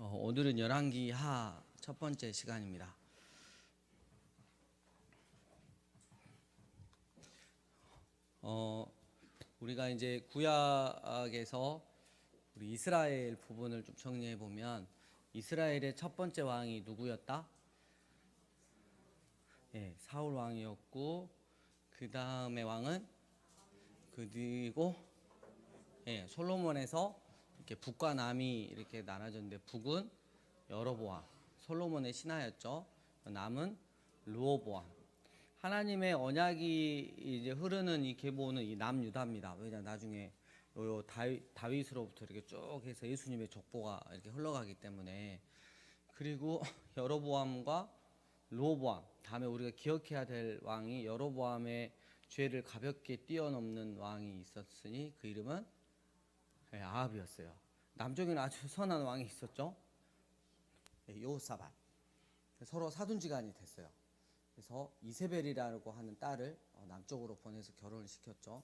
오늘은 열왕기 하 첫 번째 시간입니다. 우리가 이제 구약에서 우리 이스라엘 부분을 좀 정리해 보면 이스라엘의 첫 번째 왕이 누구였다? 사울 왕이었고 그 다음에 왕은 그리고 솔로몬에서 이렇게 북과 남이 이렇게 나눠졌는데 북은 여로보암, 솔로몬의 신하였죠. 남은 르호보암. 하나님의 언약이 이제 흐르는 이 계보는 이 남유다입니다. 왜냐 나중에 요 다윗으로부터 이렇게 쭉 해서 예수님의 족보가 이렇게 흘러가기 때문에. 그리고 여로보암과 르호보암, 다음에 우리가 기억해야 될 왕이 여로보암의 죄를 가볍게 뛰어넘는 왕이 있었으니 그 이름은 아합이었어요. 남쪽에는 아주 선한 왕이 있었죠. 여호사밧. 서로 사돈지간이 됐어요. 그래서 이세벨이라고 하는 딸을 남쪽으로 보내서 결혼을 시켰죠.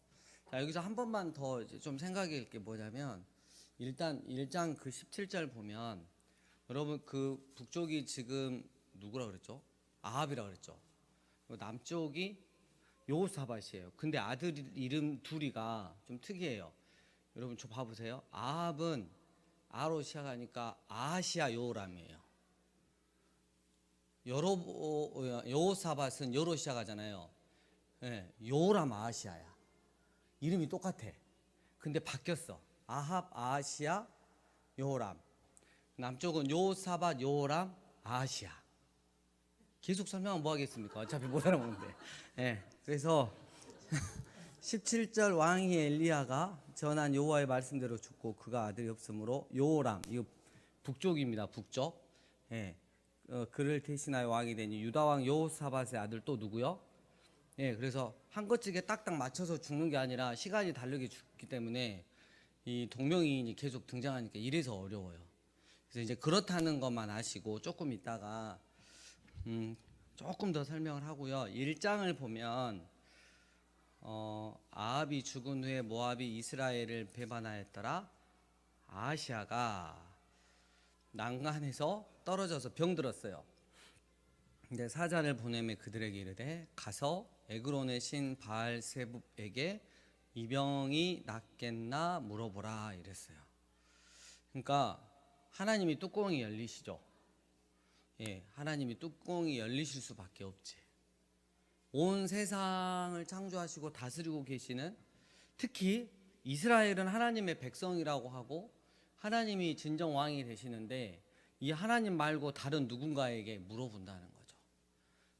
자, 여기서 한 번만 더 이제 좀 생각할 게 뭐냐면, 일단 1장 그 17절 보면, 여러분 그 북쪽이 지금 누구라 그랬죠? 아합이라 그랬죠. 남쪽이 여호사밧이에요. 근데 아들 이름 둘이가 좀 특이해요. 여러분 저 봐보세요. 아합은 아로 시작하니까 아하시아 요람이에요. 여호사밧은 여로 시작하잖아요. 요람 아하시아야. 이름이 똑같아. 근데 바뀌었어. 아합 아하시아 요람. 남쪽은 여호사밧 요람 아하시아. 계속 설명하면 뭐 하겠습니까? 어차피 못 알아먹는데. 그래서 17절 왕이 엘리야가 전한 여호와의 말씀대로 죽고 그가 아들이 없으므로 요람, 이거 북쪽입니다. 북쪽. 그를 대신하여 왕이 되니 유다 왕 여호사밧의 아들 또 누구요? 그래서 한 거치게 딱딱 맞춰서 죽는 게 아니라 시간이 다르게 죽기 때문에 이 동명이인이 계속 등장하니까 이래서 어려워요. 그래서 이제 그렇다는 것만 아시고 조금 있다가 조금 더 설명을 하고요. 1장을 보면 아합이 죽은 후에 모압이 이스라엘을 배반하였더라. 아하시아가 난간에서 떨어져서 병들었어요. 근데 사자를 보내매 그들에게 이르되 가서 에그론의 신 바알세붑에게 이 병이 낫겠나 물어보라 이랬어요. 그러니까 하나님이 뚜껑이 열리시죠. 하나님이 뚜껑이 열리실 수밖에 없지. 온 세상을 창조하시고 다스리고 계시는, 특히 이스라엘은 하나님의 백성이라고 하고 하나님이 진정 왕이 되시는데 이 하나님 말고 다른 누군가에게 물어본다는 거죠.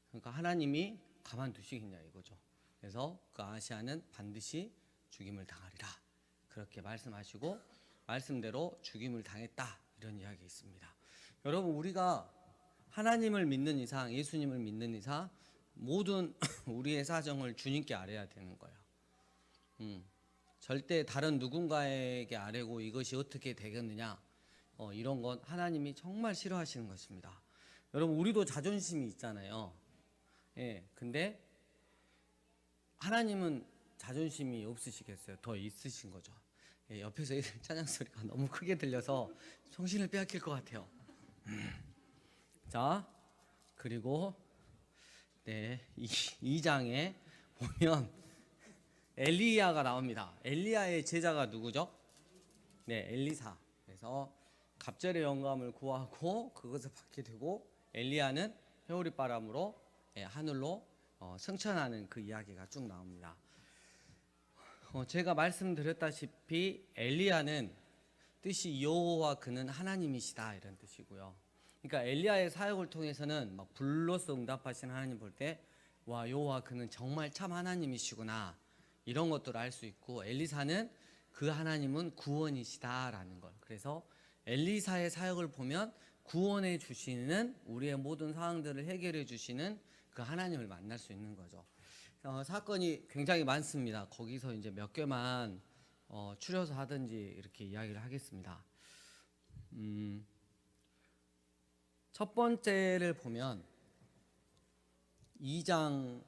그러니까 하나님이 가만두시겠냐 이거죠. 그래서 그 아하시아는 반드시 죽임을 당하리라 그렇게 말씀하시고 말씀대로 죽임을 당했다, 이런 이야기 있습니다. 여러분 우리가 하나님을 믿는 이상, 예수님을 믿는 이상 모든 우리의 사정을 주님께 아뢰야 되는 거예요. 절대 다른 누군가에게 아뢰고 이것이 어떻게 되겠느냐, 이런 건 하나님이 정말 싫어하시는 것입니다. 여러분 우리도 자존심이 있잖아요. 근데 하나님은 자존심이 없으시겠어요? 더 있으신 거죠. 옆에서 찬양 소리가 너무 크게 들려서 정신을 빼앗길 것 같아요. 자, 그리고 2장에 보면 엘리야가 나옵니다. 엘리야의 제자가 누구죠? 엘리사. 그래서 갑절의 영감을 구하고 그것을 받게 되고 엘리야는 회오리바람으로 하늘로 승천하는 그 이야기가 쭉 나옵니다. 제가 말씀드렸다시피 엘리야는 뜻이 여호와 그는 하나님이시다 이런 뜻이고요. 그러니까 엘리야의 사역을 통해서는 막 불로서 응답하시는 하나님 볼 때 와, 여호와 그는 정말 참 하나님이시구나 이런 것들을 알 수 있고, 엘리사는 그 하나님은 구원이시다라는 걸. 그래서 엘리사의 사역을 보면 구원해 주시는, 우리의 모든 상황들을 해결해 주시는 그 하나님을 만날 수 있는 거죠. 사건이 굉장히 많습니다. 거기서 이제 몇 개만 추려서 하든지 이렇게 이야기를 하겠습니다. 첫 번째를 보면 2장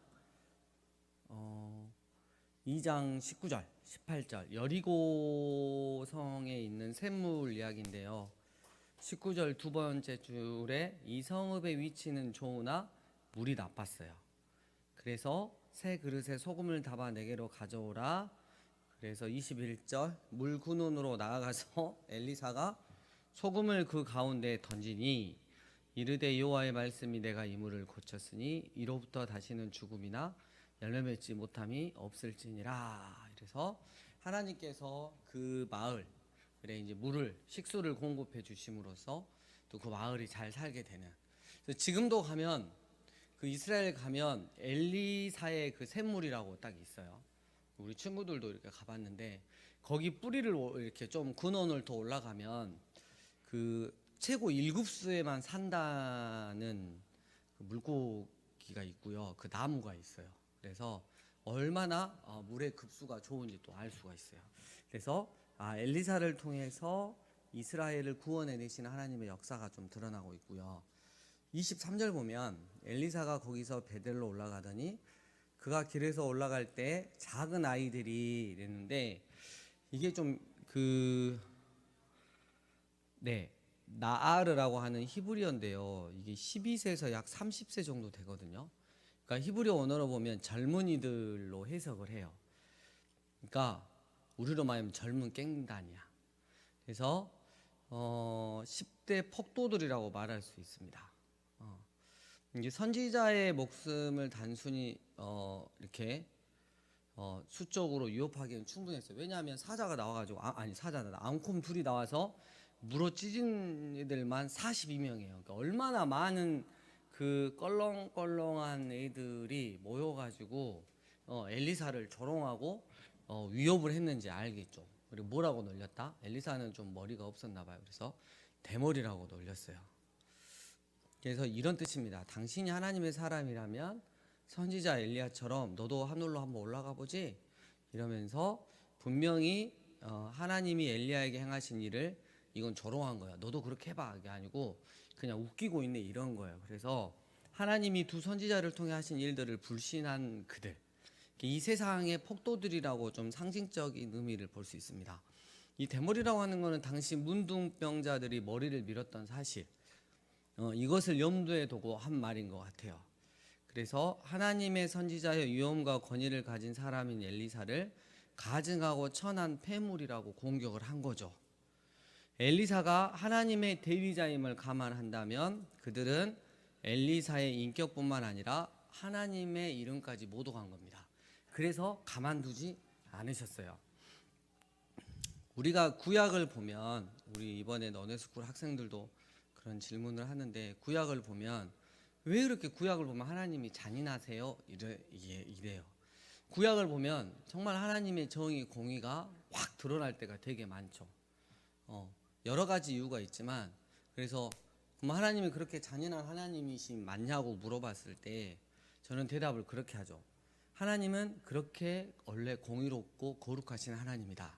19절, 18절 여리고 성에 있는 샘물 이야기인데요. 19절 두 번째 줄에 이 성읍의 위치는 좋으나 물이 나빴어요. 그래서 새 그릇에 소금을 담아 내게로 가져오라. 그래서 21절 물 근원으로 나아가서 엘리사가 소금을 그 가운데 던지니 이르되 여호와의 말씀이 내가 이 물을 고쳤으니 이로부터 다시는 죽음이나 열매 맺지 못함이 없을지니라. 그래서 하나님께서 그 마을에 이제 물을 식수를 공급해 주심으로써 또 그 마을이 잘 살게 되는. 그래서 지금도 가면 그 이스라엘 가면 엘리사의 그 샘물이라고 딱 있어요. 우리 친구들도 이렇게 가봤는데 거기 뿌리를 이렇게 좀 근원을 더 올라가면 그 최고 1급수에만 산다는 그 물고기가 있고요. 그 나무가 있어요. 그래서 얼마나 물의 급수가 좋은지 또 알 수가 있어요. 그래서 엘리사를 통해서 이스라엘을 구원해내시는 하나님의 역사가 좀 드러나고 있고요. 23절 보면 엘리사가 거기서 베델로 올라가더니 그가 길에서 올라갈 때 작은 아이들이 이랬는데 이게 좀 나아르라고 하는 히브리어인데요. 이게 12세에서 약 30세 정도 되거든요. 그러니까 히브리어 언어로 보면 젊은이들로 해석을 해요. 그러니까 우리로 말하면 젊은 깽단이야. 그래서 10대 폭도들이라고 말할 수 있습니다. 이제 선지자의 목숨을 단순히 이렇게 수적으로 위협하기는 충분했어요. 왜냐하면 사자가 나와가지고 사자다 앙콤 둘이 나와서 물어 찢은 애들만 42명이에요. 그러니까 얼마나 많은 그 껄렁껄렁한 애들이 모여가지고 엘리사를 조롱하고 위협을 했는지 알겠죠. 그리고 뭐라고 놀렸다? 엘리사는 좀 머리가 없었나 봐요. 그래서 대머리라고 놀렸어요. 그래서 이런 뜻입니다. 당신이 하나님의 사람이라면 선지자 엘리야처럼 너도 하늘로 한번 올라가 보지? 이러면서 분명히 하나님이 엘리야에게 행하신 일을 이건 조롱한 거야. 너도 그렇게 해봐. 이게 아니고 그냥 웃기고 있네 이런 거예요. 그래서 하나님이 두 선지자를 통해 하신 일들을 불신한 그들, 이 세상의 폭도들이라고 좀 상징적인 의미를 볼 수 있습니다. 이 대머리라고 하는 것은 당시 문둥병자들이 머리를 밀었던 사실, 이것을 염두에 두고 한 말인 것 같아요. 그래서 하나님의 선지자의 위엄과 권위를 가진 사람인 엘리사를 가증하고 천한 폐물이라고 공격을 한 거죠. 엘리사가 하나님의 대위자임을 감안한다면 그들은 엘리사의 인격뿐만 아니라 하나님의 이름까지 모독한 겁니다. 그래서 가만두지 않으셨어요. 우리가 구약을 보면 우리 이번에 너네스쿨 학생들도 그런 질문을 하는데 구약을 보면 왜 그렇게 구약을 보면 하나님이 잔인하세요? 이래요. 구약을 보면 정말 하나님의 정의 공의가 확 드러날 때가 되게 많죠. 여러 가지 이유가 있지만 그래서 하나님이 그렇게 잔인한 하나님이신 맞냐고 물어봤을 때 저는 대답을 그렇게 하죠. 하나님은 그렇게 원래 공의롭고 거룩하신 하나님이다.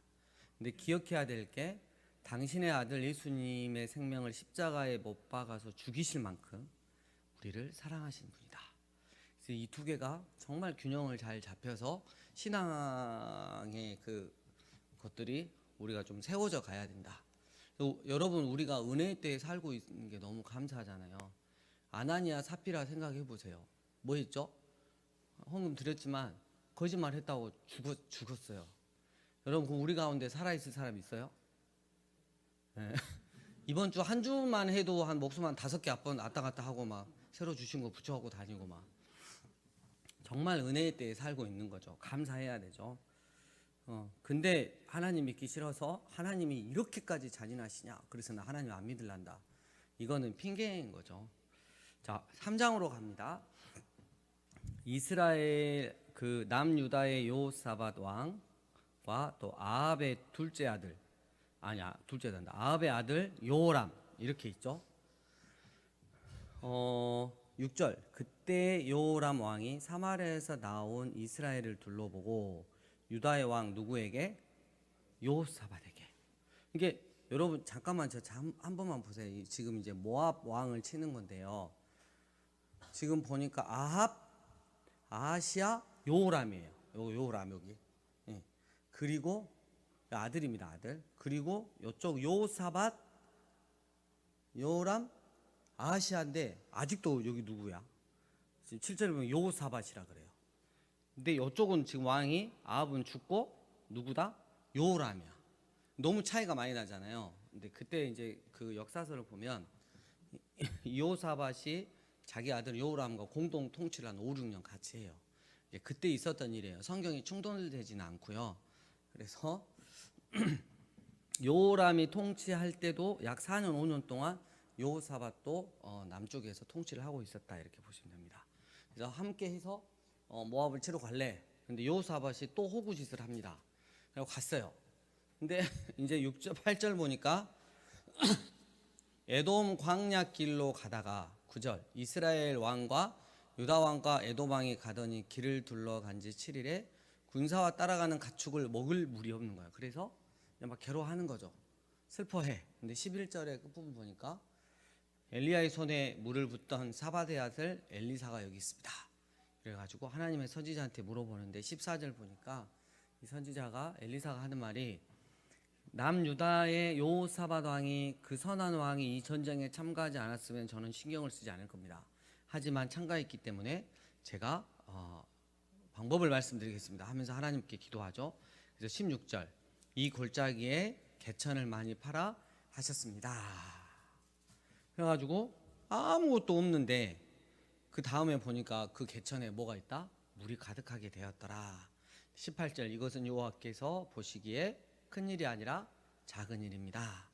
근데 기억해야 될 게 당신의 아들 예수님의 생명을 십자가에 못 박아서 죽이실 만큼 우리를 사랑하신 분이다. 그래서 이 두 개가 정말 균형을 잘 잡혀서 신앙의 그 것들이 우리가 좀 세워져 가야 된다. 여러분 우리가 은혜의 때에 살고 있는 게 너무 감사하잖아요. 아나니아 사피라 생각해 보세요. 뭐 했죠? 헌금 드렸지만 거짓말 했다고 죽었어요. 여러분 우리 가운데 살아있을 사람 있어요? 네. 이번 주 한 주만 해도 한 목숨 한 5개 앞번 왔다 갔다 하고 막 새로 주신 거 붙여갖고 다니고 막 정말 은혜의 때에 살고 있는 거죠. 감사해야 되죠. 근데 하나님 믿기 싫어서 하나님이 이렇게까지 잔인하시냐? 그래서 나 하나님 안 믿을란다. 이거는 핑계인 거죠. 자, 3장으로 갑니다. 이스라엘 그 남유다의 여호사밧 왕과 또 아합의 둘째 아들 아합의 아들 요람 이렇게 있죠. 6절 그때 요람 왕이 사마리아에서 나온 이스라엘을 둘러보고 유다의 왕 누구에게? 여호사밧에게. 이게 여러분 잠깐만 한 번만 보세요. 지금 이제 모압 왕을 치는 건데요. 지금 보니까 아하시아, 요람이에요. 요람 여기. 예. 그리고 아들입니다, 아들. 그리고 이쪽 여호사밧 여호람 아하시아인데 아직도 여기 누구야? 지금 7절에 보면 여호사밧이라 그래요. 근데 이쪽은 지금 왕이 아합은 죽고 누구다? 여호람이야. 너무 차이가 많이 나잖아요. 근데 그때 이제 그 역사서를 보면 여호사밧이 자기 아들 여호람과 공동 통치를 한 5, 6년 같이 해요. 그때 있었던 일이에요. 성경이 충돌되지는 않고요. 그래서 여호람이 통치할 때도 약 4년 5년 동안 여호사밧도 남쪽에서 통치를 하고 있었다 이렇게 보시면 됩니다. 그래서 함께 해서 모압을 치러 갈래. 근데 여호사밧이 또 호구짓을 합니다. 그리고 갔어요. 근데 이제 6절 8절 보니까 에돔 광야 길로 가다가 9절 이스라엘 왕과 유다 왕과 에돔 왕이 가더니 길을 둘러간 지 7일에 군사와 따라가는 가축을 먹을 물이 없는 거예요. 그래서 막 괴로워하는 거죠. 슬퍼해. 근데 11절의 끝부분 보니까 엘리야의 손에 물을 붓던 사밧의 아들 엘리사가 여기 있습니다. 그래가지고 하나님의 선지자한테 물어보는데 14절 보니까 이 선지자가 엘리사가 하는 말이 남유다의 여호사밧 왕이 그 선한 왕이 이 전쟁에 참가하지 않았으면 저는 신경을 쓰지 않을 겁니다. 하지만 참가했기 때문에 제가 방법을 말씀드리겠습니다 하면서 하나님께 기도하죠. 그래서 16절 이 골짜기에 개천을 많이 팔아 하셨습니다. 그래가지고 아무것도 없는데 그 다음에 보니까 그 개천에 뭐가 있다? 물이 가득하게 되었더라. 18절 이것은 여호와께서 보시기에 큰 일이 아니라 작은 일입니다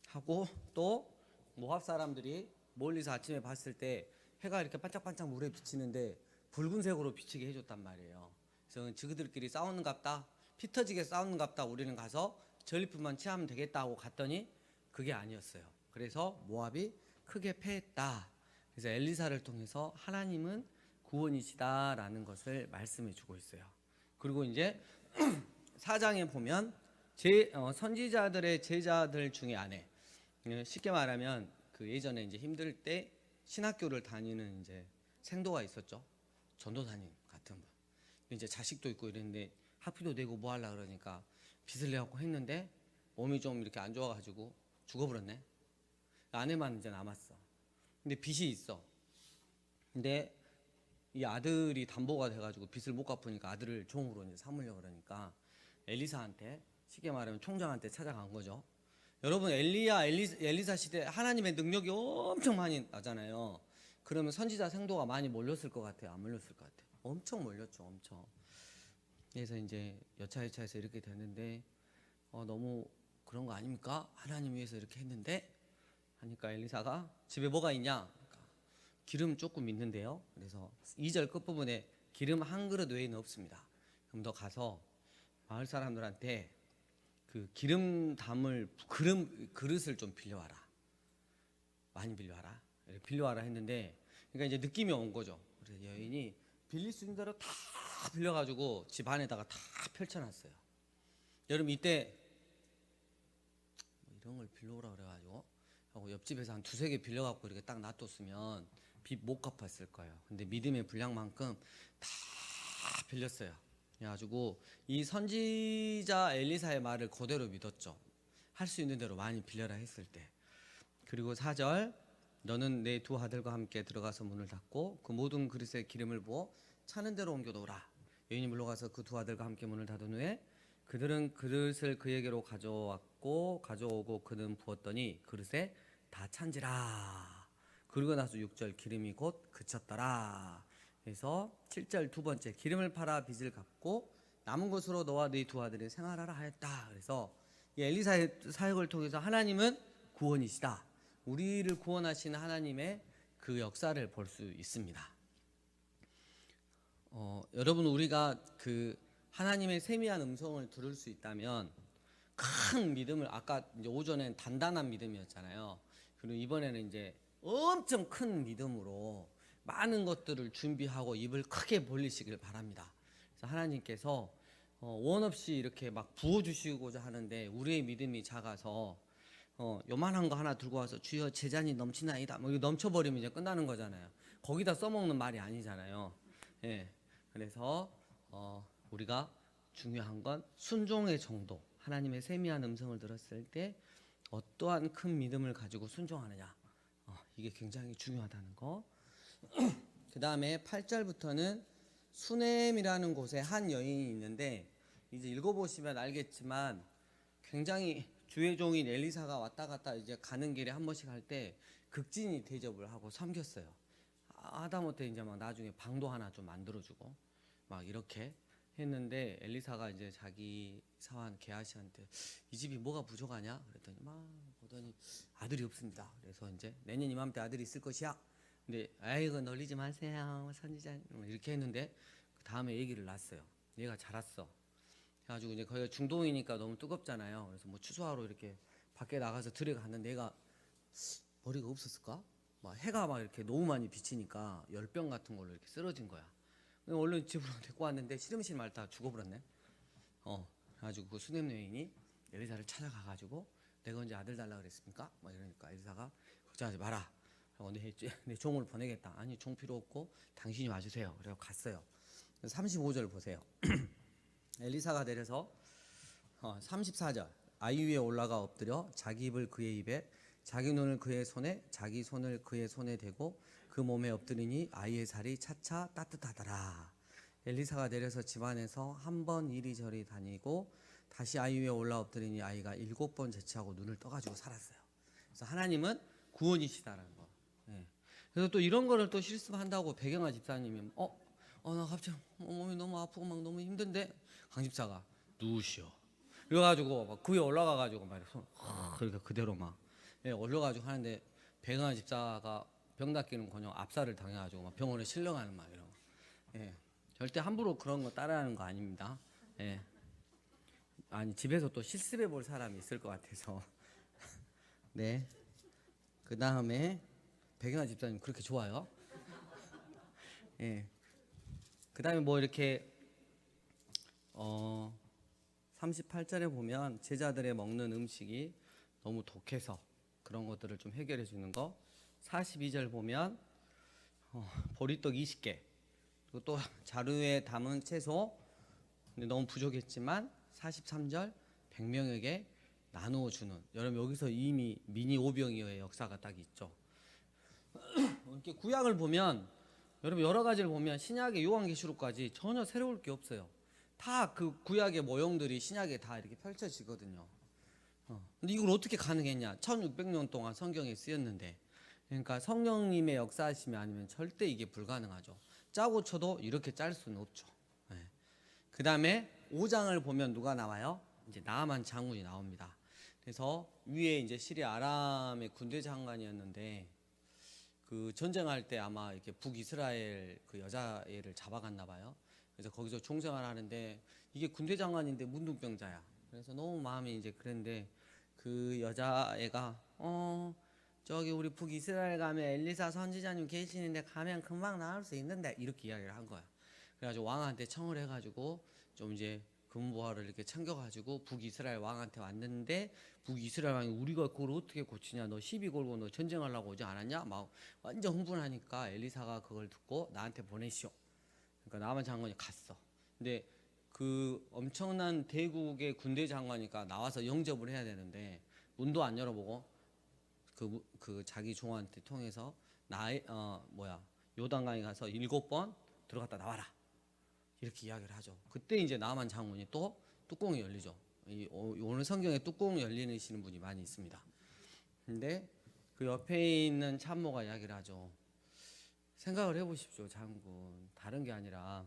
하고 또 모압 사람들이 멀리서 아침에 봤을 때 해가 이렇게 반짝반짝 물에 비치는데 붉은색으로 비치게 해줬단 말이에요. 그래서 저그들끼리 싸우는갑다, 피 터지게 싸우는갑다, 우리는 가서 전리품만 취하면 되겠다 하고 갔더니 그게 아니었어요. 그래서 모압이 크게 패했다. 그래서 엘리사를 통해서 하나님은 구원이시다라는 것을 말씀해 주고 있어요. 그리고 이제 4장에 보면 선지자들의 제자들 중에 안에 쉽게 말하면 그 예전에 이제 힘들 때 신학교를 다니는 이제 생도가 있었죠. 전도사님 같은 분. 이제 자식도 있고 이랬는데 학비도 내고 뭐 하려 그러니까 빚을 내갖고 했는데 몸이 좀 이렇게 안 좋아가지고 죽어버렸네. 아내만 이제 남았어. 근데 빚이 있어. 근데 이 아들이 담보가 돼가지고 빚을 못 갚으니까 아들을 종으로 이제 삼으려고 그러니까 엘리사한테 쉽게 말하면 총장한테 찾아간 거죠. 여러분 엘리사 시대 하나님의 능력이 엄청 많이 나잖아요. 그러면 선지자 생도가 많이 몰렸을 것 같아요? 안 몰렸을 것 같아요? 엄청 몰렸죠. 엄청. 그래서 이제 여차여차해서 이렇게 됐는데 너무 그런 거 아닙니까? 하나님 위해서 이렇게 했는데 하니까 엘리사가 집에 뭐가 있냐? 기름 조금 있는데요. 그래서 2절 끝부분에 기름 한 그릇 외에는 없습니다. 그럼 너 가서 마을 사람들한테 그 기름 담을 그릇을 좀 빌려와라. 많이 빌려와라. 이렇게 빌려와라 했는데 그러니까 이제 느낌이 온 거죠. 그래서 여인이 빌릴 수 있는 대로 다 빌려가지고 집 안에다가 다 펼쳐놨어요. 여러분 이때 뭐 이런 걸 빌려오라 그래가지고 하고 옆집에서 한 두세 개 빌려갖고 이렇게 딱 놔뒀으면 빚 못 갚았을 거예요. 근데 믿음의 분량만큼 다 빌렸어요. 그래가지고 이 선지자 엘리사의 말을 그대로 믿었죠. 할 수 있는 대로 많이 빌려라 했을 때. 그리고 4절 너는 내 두 아들과 함께 들어가서 문을 닫고 그 모든 그릇에 기름을 부어 차는 대로 옮겨 놓으라. 여인이 물러가서 그 두 아들과 함께 문을 닫은 후에 그들은 그릇을 그에게로 가져오고 그는 부었더니 그릇에 다 찬지라. 그러고 나서 6절 기름이 곧 그쳤더라. 그래서 7절 두 번째 기름을 팔아 빚을 갚고 남은 것으로 너와 네 두 아들이 생활하라 하였다. 그래서 이 엘리사의 사역을 통해서 하나님은 구원이시다. 우리를 구원하시는 하나님의 그 역사를 볼 수 있습니다. 여러분 우리가 그 하나님의 세미한 음성을 들을 수 있다면 큰 믿음을 아까 이제 오전엔 단단한 믿음이었잖아요. 그리고 이번에는 이제 엄청 큰 믿음으로 많은 것들을 준비하고 입을 크게 벌리시길 바랍니다. 그래서 하나님께서 원 없이 이렇게 막 부어주시고자 하는데 우리의 믿음이 작아서 요만한 거 하나 들고 와서 주여 제 잔이 넘치나이다 뭐 이거 넘쳐버리면 이제 끝나는 거잖아요. 거기다 써먹는 말이 아니잖아요. 예. 그래서 우리가 중요한 건 순종의 정도. 하나님의 세미한 음성을 들었을 때 어떠한 큰 믿음을 가지고 순종하느냐. 이게 굉장히 중요하다는 거. 그 다음에 8절부터는 수넴이라는 곳에 한 여인이 있는데 이제 읽어보시면 알겠지만 굉장히 주의 종인 엘리사가 왔다 갔다 이제 가는 길에 한 번씩 할 때 극진히 대접을 하고 섬겼어요. 하다못해 이제 막 나중에 방도 하나 좀 만들어주고 막 이렇게 했는데 엘리사가 이제 자기 사환 게하시한테 이 집이 뭐가 부족하냐 그랬더니 막 보더니 아들이 없습니다. 그래서 이제 내년 이맘때 아들이 있을 것이야. 근데 아이고 놀리지 마세요 선지자님 이렇게 했는데 그 다음에 얘기를 낳았어요. 얘가 자랐어. 그래가지고 이제 거기가 중동이니까 너무 뜨겁잖아요. 그래서 뭐 추수하러 이렇게 밖에 나가서 들어갔는데 얘가 머리가 없었을까? 막 해가 막 이렇게 너무 많이 비치니까 열병 같은 걸로 이렇게 쓰러진 거야. 얼른 집으로 데리고 왔는데 시름실 말다 죽어버렸네. 그래가지고 그 수넴 여인이 엘리사를 찾아가가지고 내가 언제 아들 달라 그랬습니까? 막 이러니까 엘리사가 걱정하지 마라. 내 종을 보내겠다. 아니 종 필요 없고 당신이 와주세요. 그래서 갔어요. 35절 보세요. 엘리사가 내려서 34절 아이 위에 올라가 엎드려 자기 입을 그의 입에 자기 눈을 그의 손에 자기 손을 그의 손에 대고 그 몸에 엎드리니 아이의 살이 차차 따뜻하더라. 엘리사가 내려서 집안에서 한 번 이리저리 다니고 다시 아이 위에 올라 엎드리니 아이가 7번 재치하고 눈을 떠가지고 살았어요. 그래서 하나님은 구원이시다라는 거. 예. 그래서 또 이런 거를 또 실습한다고 배경아 집사님이 나 갑자기 몸이 너무 아프고 막 너무 힘든데 강 집사가 누우시오. 그래가지고 막 그 위에 올라가가지고 막 그러니까 그대로 막 올라가지고 하는데 배경아 집사가 병 낫기는커녕 압살을 당해가지고 막 병원에 실려가는 막 이런 거. 예. 절대 함부로 그런 거 따라하는 거 아닙니다. 예. 아니 집에서 또 실습해 볼 사람이 있을 것 같아서. 네. 그 다음에 백연아 집사님 그렇게 좋아요? 예. 그 다음에 뭐 이렇게 38절에 보면 제자들의 먹는 음식이 너무 독해서 그런 것들을 좀 해결해 주는 거. 42절 보면 보리떡 20개 그리고 또 자루에 담은 채소 근데 너무 부족했지만 43절 100명에게 나누어 주는. 여러분 여기서 이미 미니 오병이어의 역사가 딱 있죠. 이렇게 구약을 보면 여러분 여러 가지를 보면 신약의 요한계시록까지 전혀 새로울 게 없어요. 다 그 구약의 모형들이 신약에 다 이렇게 펼쳐지거든요. 근데 이걸 어떻게 가능했냐? 1600년 동안 성경에 쓰였는데. 그러니까 성령님의 역사하심이 아니면 절대 이게 불가능하죠. 짜고 쳐도 이렇게 짤 수는 없죠. 네. 그 다음에 5장을 보면 누가 나와요? 이제 나아만 장군이 나옵니다. 그래서 위에 이제 시리아 아람의 군대 장관이었는데 그 전쟁할 때 아마 이렇게 북이스라엘 그 여자애를 잡아갔나 봐요. 그래서 거기서 종생을 하는데 이게 군대 장관인데 문둥병자야. 그래서 너무 마음이 이제 그랬는데 그 여자애가 저기 우리 북이스라엘 가면 엘리사 선지자님 계시는데 가면 금방 나올 수 있는데 이렇게 이야기를 한 거야. 그래가지고 왕한테 청을 해가지고 좀 이제 금부화를 이렇게 챙겨가지고 북이스라엘 왕한테 왔는데 북이스라엘 왕이 우리가 그걸 어떻게 고치냐 너 시비 걸고 너 전쟁하려고 오지 않았냐 막 완전 흥분하니까 엘리사가 그걸 듣고 나한테 보내시오. 그러니까 나만 장관이 갔어. 근데 그 엄청난 대국의 군대 장관이니까 나와서 영접을 해야 되는데 문도 안 열어보고 그 자기 종한테 통해서 요단강에 가서 7번 들어갔다 나와라 이렇게 이야기를 하죠. 그때 이제 나만 장군이 또 뚜껑이 열리죠. 오늘 성경에 뚜껑 열리시는 분이 많이 있습니다. 근데 그 옆에 있는 참모가 이야기를 하죠. 생각을 해보십시오, 장군. 다른 게 아니라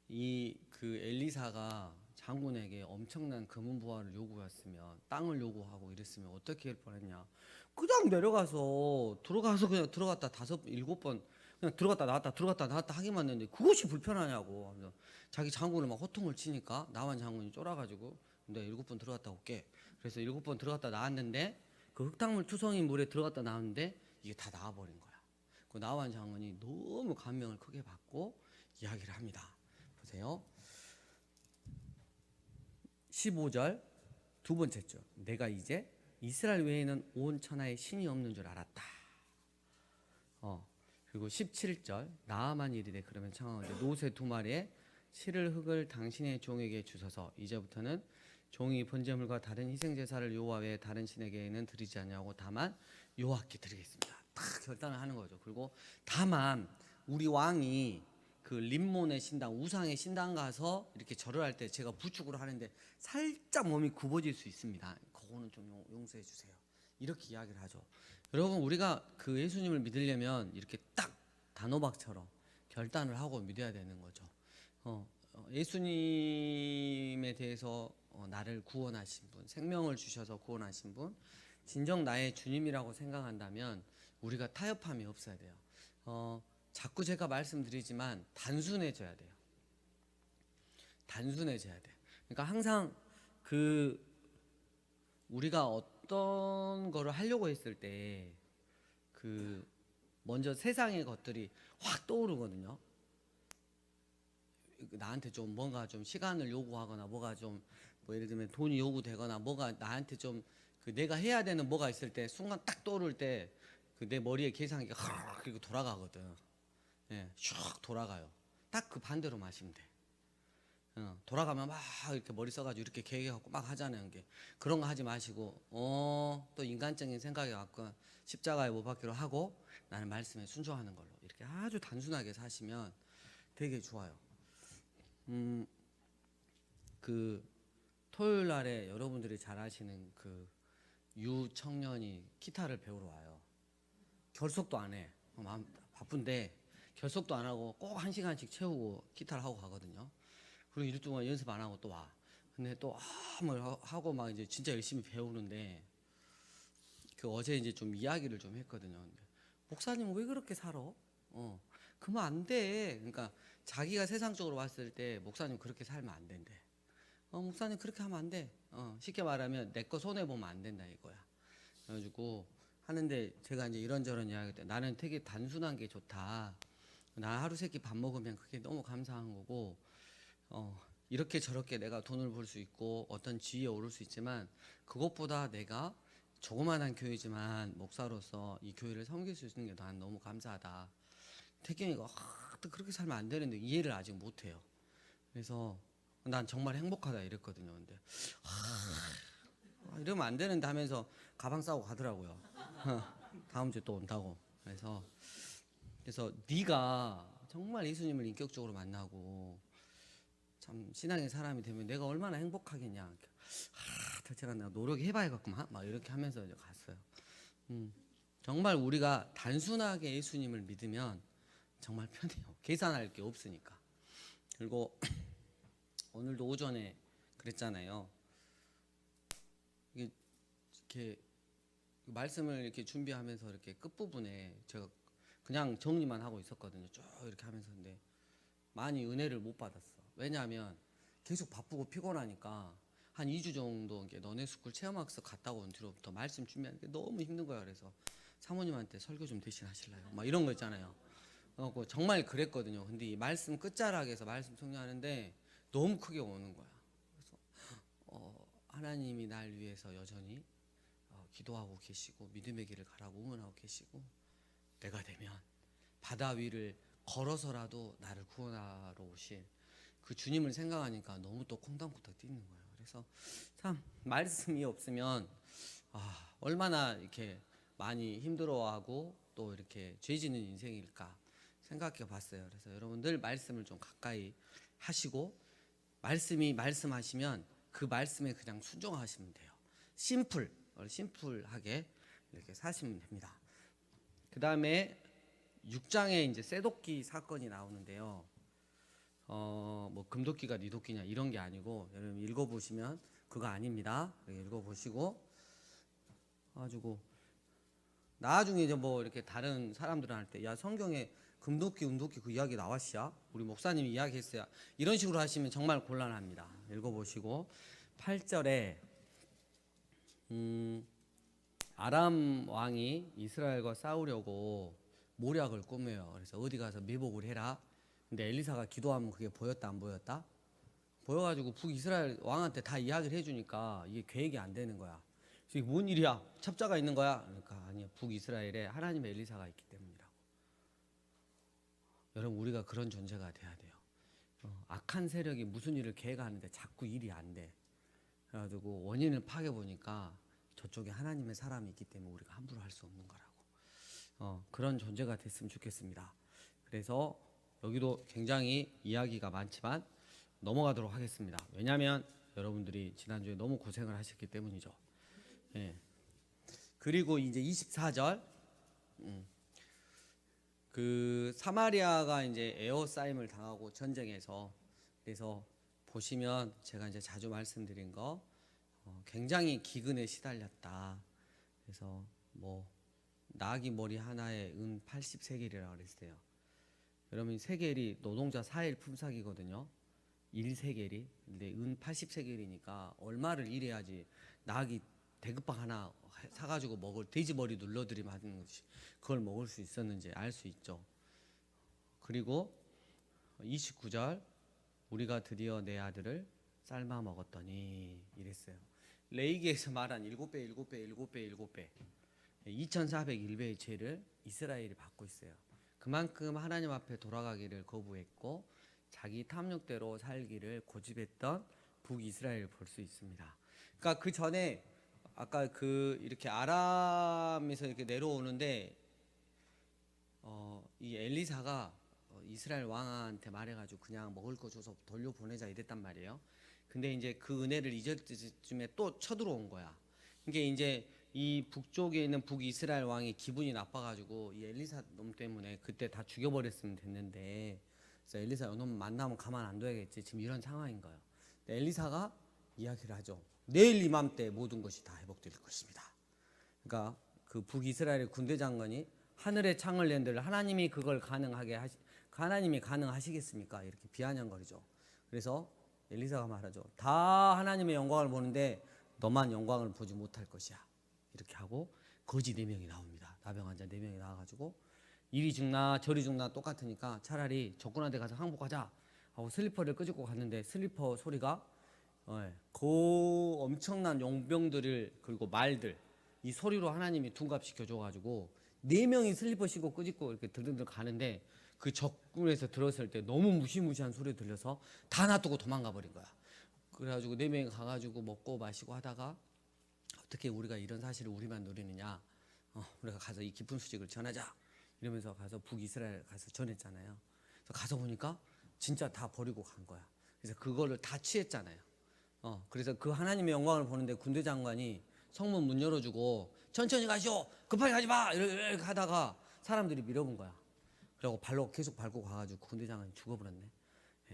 그 엘리사가 장군에게 엄청난 금은부화를 요구했으면 땅을 요구하고 이랬으면 어떻게 할 뻔했냐. 그냥 내려가서 그냥 들어갔다 7번 그냥 들어갔다 나왔다 하기만 했는데 그것이 불편하냐고. 자기 장군을 막 호통을 치니까 나만 장군이 쫄아가지고 내가 7번 들어갔다 올게. 그래서 7번 들어갔다 나왔는데 그 흙탕물 투성인 물에 들어갔다 나왔는데 이게 다 나와버린 거야. 그 나만 장군이 너무 감명을 크게 받고 이야기를 합니다. 보세요. 15절 두 번째 줄. 내가 이제 이스라엘 외에는 온 천하에 신이 없는 줄 알았다. 그리고 17절 나아만 이르되 그러면 청하건대 노새 2마리에 실을 흙을 당신의 종에게 주소서. 이제부터는 종이 번제물과 다른 희생 제사를 여호와 외에 다른 신에게는 드리지 아니하고 다만 여호와께 드리겠습니다. 딱 결단을 하는 거죠. 그리고 다만 우리 왕이 그 림몬의 신당, 우상의 신당 가서 이렇게 절을 할 때 제가 부축을 하는데 살짝 몸이 굽어질 수 있습니다. 그거는 좀 용서해 주세요. 이렇게 이야기를 하죠. 여러분, 우리가 그 예수님을 믿으려면 이렇게 딱 단호박처럼 결단을 하고 믿어야 되는 거죠. 예수님에 대해서 나를 구원하신 분, 생명을 주셔서 구원하신 분, 진정 나의 주님이라고 생각한다면 우리가 타협함이 없어야 돼요. 자꾸 제가 말씀드리지만 단순해져야 돼요. 단순해져야 돼요. 그러니까 항상 그 우리가 어떤 거를 하려고 했을 때 그 먼저 세상의 것들이 확 떠오르거든요. 나한테 좀 뭔가 좀 시간을 요구하거나 뭐가 좀 뭐 예를 들면 돈이 요구되거나 뭐가 나한테 좀 그 내가 해야 되는 뭐가 있을 때 순간 딱 떠오를 때 그 내 머리에 계산기 그리고 돌아가거든. 예, 슉 돌아가요. 딱 그 반대로 마시면 돼. 돌아가면 막 이렇게 머리 써가지고 이렇게 계획해갖고 막 하잖아요. 이게 그런 거 하지 마시고 또 인간적인 생각이 갖고 십자가에 못 박기로 하고 나는 말씀에 순종하는 걸로 이렇게 아주 단순하게 사시면 되게 좋아요. 그 토요일 날에 여러분들이 잘 아시는 그 유청년이 기타를 배우러 와요. 결석도 안 해. 마음 바쁜데 결석도 안 하고 꼭 1시간씩 채우고 기타를 하고 가거든요. 그리고 일주 동안 연습 안 하고 또 와. 근데 또 뭘 하고 막 이제 진짜 열심히 배우는데 그 어제 이제 좀 이야기를 좀 했거든요. 근데 목사님 왜 그렇게 살아? 그러면 안 돼. 그러니까 자기가 세상적으로 봤을 때 목사님 그렇게 살면 안 된대. 목사님 그렇게 하면 안 돼. 쉽게 말하면 내 거 손해 보면 안 된다 이거야. 그래가지고 하는데 제가 이제 이런저런 이야기 때 나는 되게 단순한 게 좋다. 나 하루 세끼 밥 먹으면 그게 너무 감사한 거고 이렇게 저렇게 내가 돈을 벌 수 있고 어떤 지위에 오를 수 있지만 그것보다 내가 조그만한 교회지만 목사로서 이 교회를 섬길 수 있는 게 난 너무 감사하다. 태경이가 또 그렇게 살면 안 되는데 이해를 아직 못해요. 그래서 난 정말 행복하다 이랬거든요. 근데 이러면 안 되는데 하면서 가방 싸고 가더라고요. 다음 주에 또 온다고. 그래서 네가 정말 예수님을 인격적으로 만나고 참 신앙의 사람이 되면 내가 얼마나 행복하겠냐. 제가 내가 노력해봐야겠구만. 막 이렇게 하면서 이제 갔어요. 정말 우리가 단순하게 예수님을 믿으면 정말 편해요. 계산할 게 없으니까. 그리고 오늘도 오전에 그랬잖아요. 이렇게 말씀을 이렇게 준비하면서 이렇게 끝부분에 제가 그냥 정리만 하고 있었거든요. 쭉 이렇게 하면서. 근데 많이 은혜를 못 받았어. 왜냐하면 계속 바쁘고 피곤하니까 한 2주 정도 너네 스쿨 체험학습 갔다 온 뒤로부터 말씀 준비하는 게 너무 힘든 거야. 그래서 사모님한테 설교 좀 대신 하실래요? 막 이런 거 있잖아요. 정말 그랬거든요. 근데 이 말씀 끝자락에서 말씀 정리하는데 너무 크게 오는 거야. 그래서 하나님이 날 위해서 여전히 기도하고 계시고 믿음의 길을 가라고 응원하고 계시고 내가 되면 바다 위를 걸어서라도 나를 구원하러 오실 그 주님을 생각하니까 너무 또 콩닥콩닥 뛰는 거예요. 그래서 참 말씀이 없으면 얼마나 이렇게 많이 힘들어하고 또 이렇게 죄지는 인생일까 생각해 봤어요. 그래서 여러분들 말씀을 좀 가까이 하시고 말씀이 말씀하시면 그 말씀에 그냥 순종하시면 돼요. 심플하게 이렇게 사시면 됩니다. 그 다음에 6장에 이제 쇠도끼 사건이 나오는데요. 뭐 금도끼가 네 도끼냐 이런 게 아니고 여러분 읽어보시면 그거 아닙니다. 읽어보시고 가지고 나중에 이제 뭐 이렇게 다른 사람들한테 야 성경에 금도끼 은도끼 그 이야기 나왔어야 우리 목사님이 이야기했어야 이런 식으로 하시면 정말 곤란합니다. 읽어보시고 8절에 아람 왕이 이스라엘과 싸우려고 모략을 꾸며요. 그래서 어디 가서 매복을 해라. 근데 엘리사가 기도하면 그게 보였다 안 보였다? 보여가지고 북이스라엘 왕한테 다 이야기를 해주니까 이게 계획이 안 되는 거야. 이게 뭔 일이야? 첩자가 있는 거야? 그러니까 아니야. 북이스라엘에 하나님의 엘리사가 있기 때문이라고. 여러분 우리가 그런 존재가 돼야 돼요. 악한 세력이 무슨 일을 계획하는데 자꾸 일이 안 돼. 그래가지고 원인을 파악해 보니까 저쪽에 하나님의 사람이 있기 때문에 우리가 함부로 할 수 없는 거라고. 그런 존재가 됐으면 좋겠습니다. 그래서 여기도 굉장히 이야기가 많지만 넘어가도록 하겠습니다. 왜냐하면 여러분들이 지난주에 너무 고생을 하셨기 때문이죠. 예. 그리고 이제 24절 그 사마리아가 이제 에워싸임을 당하고 전쟁에서, 그래서 보시면 제가 이제 자주 말씀드린 거 굉장히 기근에 시달렸다. 그래서 뭐 나귀 머리 하나에 은 80세겔이라고 그랬어요. 여러분 세겔이 노동자 4일 품삯이거든요. 1세겔이. 근데 은 80세겔이니까 얼마를 일해야지 나귀 대급밥 하나 사가지고 먹을, 돼지 머리 눌러드리면 하는 것이 그걸 먹을 수 있었는지 알 수 있죠. 그리고 29절 우리가 드디어 내 아들을 삶아 먹었더니 이랬어요. 레위기에서 말한 7배 7배 7배 7배 2401배의 죄를 이스라엘이 받고 있어요. 그만큼 하나님 앞에 돌아가기를 거부했고 자기 탐욕대로 살기를 고집했던 북이스라엘을 볼 수 있습니다. 그러니까 그 전에 아까 그 이렇게 아람에서 이렇게 내려오는데 이 엘리사가 이스라엘 왕한테 말해가지고 그냥 먹을 거 줘서 돌려보내자 이랬단 말이에요. 근데 이제 그 은혜를 잊을 때쯤에 또 쳐들어온 거야. 이게 이제 이 북쪽에 있는 북이스라엘 왕이 기분이 나빠가지고 이 엘리사 놈 때문에 그때 다 죽여버렸으면 됐는데, 그래서 엘리사 놈 만나면 가만 안 둬야겠지. 지금 이런 상황인 거예요. 근데 엘리사가 이야기를 하죠. 내일 이맘때 모든 것이 다 회복될 것입니다. 그러니까 그 북이스라엘의 군대 장관이 하늘의 창을 낸들 하나님이 그걸 하나님이 가능하시겠습니까? 이렇게 비아냥거리죠. 그래서 엘리사가 말하죠. 다 하나님의 영광을 보는데 너만 영광을 보지 못할 것이야. 이렇게 하고 거지 4명이 나옵니다. 나병 환자 4명이 나와가지고 이리 죽나 저리 죽나 똑같으니까 차라리 적군한테 가서 항복하자 하고 슬리퍼를 끄집고 갔는데 슬리퍼 소리가 그 엄청난 용병들을 그리고 말들 이 소리로 하나님이 둔갑시켜 줘가지고 4명이 슬리퍼 신고 끄집고 이렇게 들들 가는데 그 적군에서 들었을 때 너무 무시무시한 소리 들려서 다 놔두고 도망가 버린 거야. 그래가지고 4명이 가가지고 먹고 마시고 하다가 어떻게 우리가 이런 사실을 우리만 누리느냐, 우리가 가서 이 기쁜 소식을 전하자 이러면서 가서 북이스라엘 가서 전했잖아요. 그래서 가서 보니까 진짜 다 버리고 간 거야. 그래서 그거를 다 취했잖아요. 그래서 그 하나님의 영광을 보는데 군대 장관이 성문 문 열어주고 천천히 가시오, 급하게 가지 마 이렇게 하다가 사람들이 밀어본 거야. 그리고 발로 계속 밟고 가가지고 군대 장관이 죽어버렸네.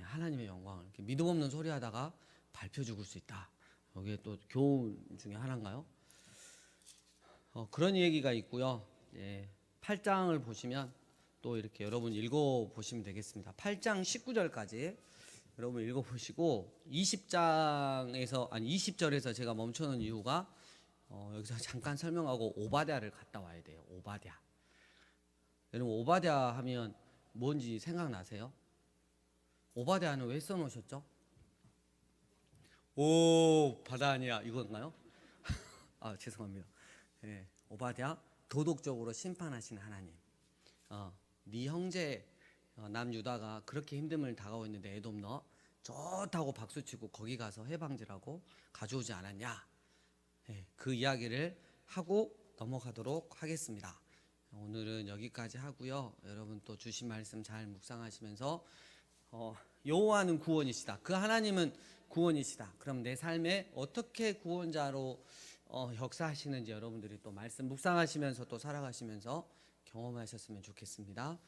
하나님의 영광을 이렇게 믿음 없는 소리 하다가 밟혀 죽을 수 있다. 여기에 또 교훈 중에 하나인가요? 그런 얘기가 있고요. 8장을 보시면 또 이렇게 여러분 읽어보시면 되겠습니다. 8장 19절까지 여러분 읽어보시고 20절에서 제가 멈춰놓은 이유가 여기서 잠깐 설명하고 오바댜를 갔다 와야 돼요. 오바댜. 여러분 오바댜 하면 뭔지 생각나세요? 오바댜는 왜 써놓으셨죠? 오 바다 아니야 이건가요? 아 죄송합니다. 오바댜 도덕적으로 심판하신 하나님. 네 형제 남유다가 그렇게 힘듦을 당하고 있는데 에돔 너 좋다고 박수치고 거기 가서 해방지라고 가져오지 않았냐? 그 이야기를 하고 넘어가도록 하겠습니다. 오늘은 여기까지 하고요. 여러분 또 주신 말씀 잘 묵상하시면서 여호와는 구원이시다. 그 하나님은 구원이시다. 그럼 내 삶에 어떻게 구원자로 역사하시는지 여러분들이 또 말씀 묵상하시면서 또 살아가시면서 경험하셨으면 좋겠습니다.